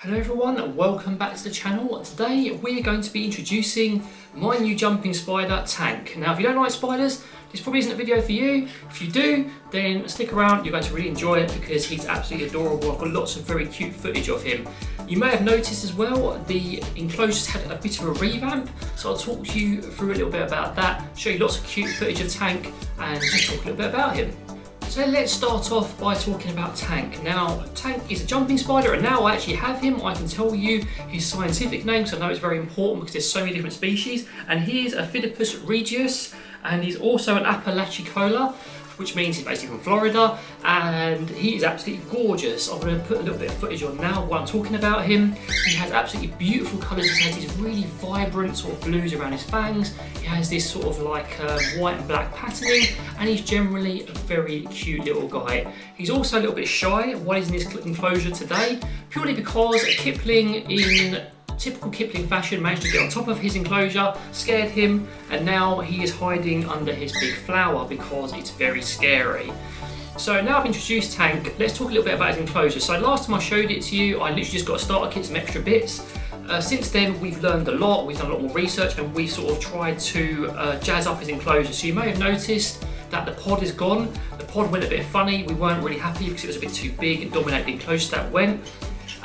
Hello everyone, and welcome back to the channel. Today we're going to be introducing my new jumping spider, Tank. Now if you don't like spiders, this probably isn't a video for you. If you do, then stick around, you're going to really enjoy it because he's absolutely adorable. I've got lots of very cute footage of him. You may have noticed as well, the Enclosure's had a bit of a revamp, so I'll talk to you through a little bit about that, show you lots of cute footage of Tank and just talk a little bit about him. So let's start off by talking about Tank. Now, Tank is a jumping spider, and now I actually have him. I can tell you his scientific name, so I know it's very important because there's so many different species. And he is a Phidippus regius, and he's also an Apalachicola, which means he's basically from Florida, and he is absolutely gorgeous. I'm going to put a little bit of footage on now while I'm talking about him. He has absolutely beautiful colours. He has these really vibrant sort of blues around his fangs. He has this sort of like white and black patterning, and he's generally a very cute little guy. He's also a little bit shy while he's in this enclosure today, purely because Kipling, in typical Kipling fashion, managed to get on top of his enclosure, scared him, and now he is hiding under his big flower because it's very scary. So now I've introduced Tank, let's talk a little bit about his enclosure. So last time I showed it to you, I literally just got a starter kit, some extra bits. Since then we've learned a lot, we've done a lot more research, and we sort of tried to jazz up his enclosure. So you may have noticed that the pod is gone. The pod went a bit funny, we weren't really happy because it was a bit too big and dominated the enclosure that went.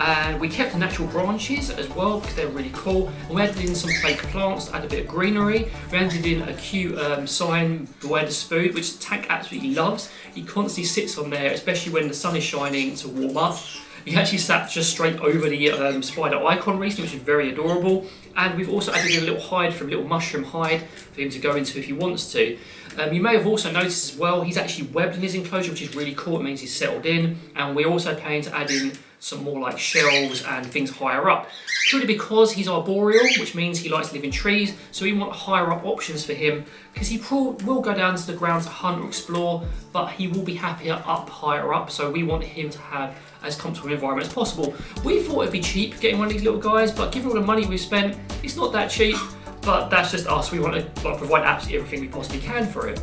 And we kept the natural branches as well because they're really cool, and we added in some fake plants to add a bit of greenery. We added in a cute sign, beware the spoon, which Tank absolutely loves. He constantly sits on there, especially when the sun is shining, to warm up. He actually sat just straight over the spider icon recently, which is very adorable. And we've also added in a little hide from a little mushroom hide for him to go into if he wants to. You may have also noticed as well, he's actually webbed in his enclosure, which is really cool. It means he's settled in. And we're also planning to add in some more like shelves and things higher up, purely because he's arboreal, which means he likes to live in trees, so we want higher up options for him because he will go down to the ground to hunt or explore, but he will be happier up higher up, so we want him to have as comfortable an environment as possible. We thought it'd be cheap getting one of these little guys, but given all the money we've spent, it's not that cheap, but that's just us. We want to provide absolutely everything we possibly can for him.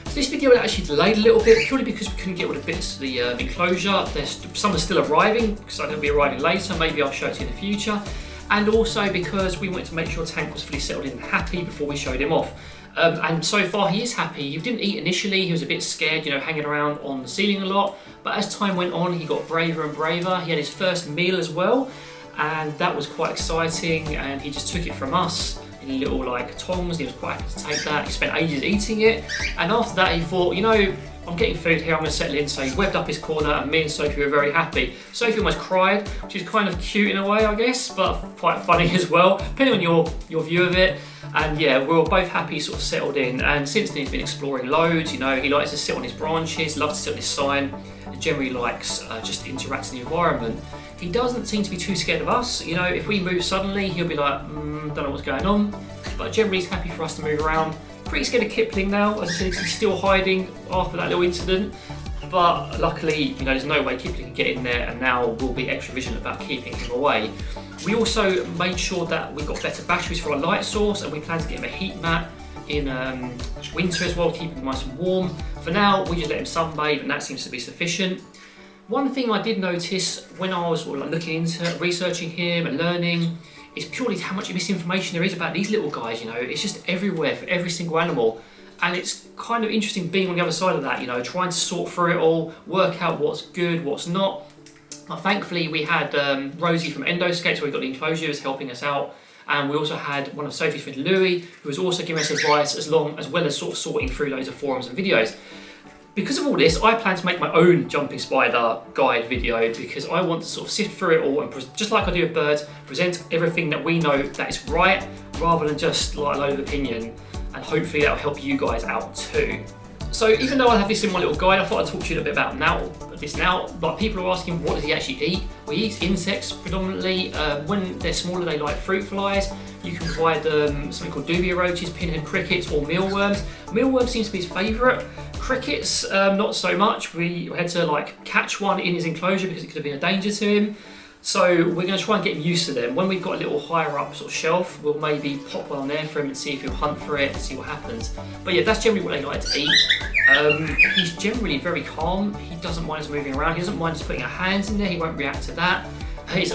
So this video was actually delayed a little bit, purely because we couldn't get all the bits of the enclosure. Some are still arriving, so they'll be arriving later. Maybe I'll show it to you in the future. And also because we wanted to make sure Tank was fully settled in and happy before we showed him off. And so far he is happy. He didn't eat initially, he was a bit scared, hanging around on the ceiling a lot. But as time went on, he got braver and braver. He had his first meal as well, and that was quite exciting, and he just took it from us in little like tongs. He was quite happy to take that. He spent ages eating it, and after that he thought, I'm getting food here, I'm going to settle in. So he webbed up his corner, and me and Sophie were very happy. Sophie almost cried, which is kind of cute in a way, I guess, but quite funny as well, depending on your view of it. And yeah, we were both happy, sort of settled in, and since then he's been exploring loads. He likes to sit on his branches, loves to sit on his sign, and generally likes just interacting in the environment. He doesn't seem to be too scared of us. If we move suddenly, he'll be like, don't know what's going on. But generally he's happy for us to move around. Pretty scared of Kipling now, as I said, he's still hiding after that little incident. But luckily, there's no way Kipling can get in there, and now we'll be extra vigilant about keeping him away. We also made sure that we got better batteries for our light source, and we plan to get him a heat mat in winter as well, to keep him nice and warm. For now, we just let him sunbathe, and that seems to be sufficient. One thing I did notice when I was looking into it, researching him and learning, is purely how much misinformation there is about these little guys. It's just everywhere for every single animal. And it's kind of interesting being on the other side of that, trying to sort through it all, work out what's good, what's not. But thankfully we had Rosie from Endoscapes, where we got the enclosure, was helping us out. And we also had one of Sophie's friends, Louis, who was also giving us advice as well as sort of sorting through loads of forums and videos. Because of all this, I plan to make my own jumping spider guide video, because I want to sort of sift through it all and, just like I do with birds, present everything that we know that is right, rather than just like a load of opinion, and hopefully that'll help you guys out too. So even though I have this in my little guide, I thought I'd talk to you a little bit about this now. Like, people are asking, what does he actually eat? Well, he eats insects predominantly. When they're smaller, they like fruit flies. You can provide them something called dubia roaches, pinhead crickets, or mealworms. Mealworms seems to be his favourite. Crickets, not so much. We had to catch one in his enclosure because it could have been a danger to him. So we're going to try and get him used to them. When we've got a little higher up sort of shelf, we'll maybe pop one on there for him and see if he'll hunt for it and see what happens. But yeah, that's generally what they like to eat. He's generally very calm. He doesn't mind us moving around. He doesn't mind us putting our hands in there. He won't react to that.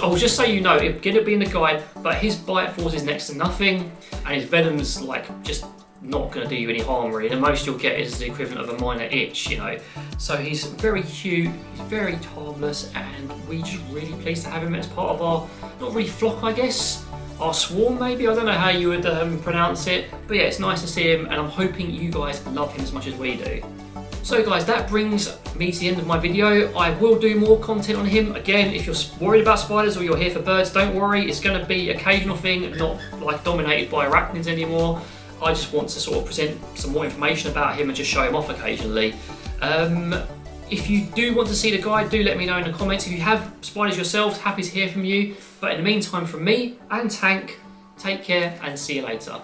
Oh, just so you know, it's going to be in the guide, but his bite force is next to nothing, and his venom's like just not going to do you any harm really. The most you'll get is the equivalent of a minor itch, you know. So he's very cute, he's very harmless, and we're just really pleased to have him as part of our, not really flock I guess, our swarm maybe, I don't know how you would pronounce it, but yeah, it's nice to see him, and I'm hoping you guys love him as much as we do. So guys, that brings me to the end of my video. I will do more content on him. Again, if you're worried about spiders or you're here for birds, don't worry, it's going to be an occasional thing, not like dominated by arachnids anymore. I just want to sort of present some more information about him and just show him off occasionally. If you do want to see the guide, do let me know in the comments. If you have spiders yourselves, happy to hear from you. But in the meantime, from me and Tank, take care and see you later.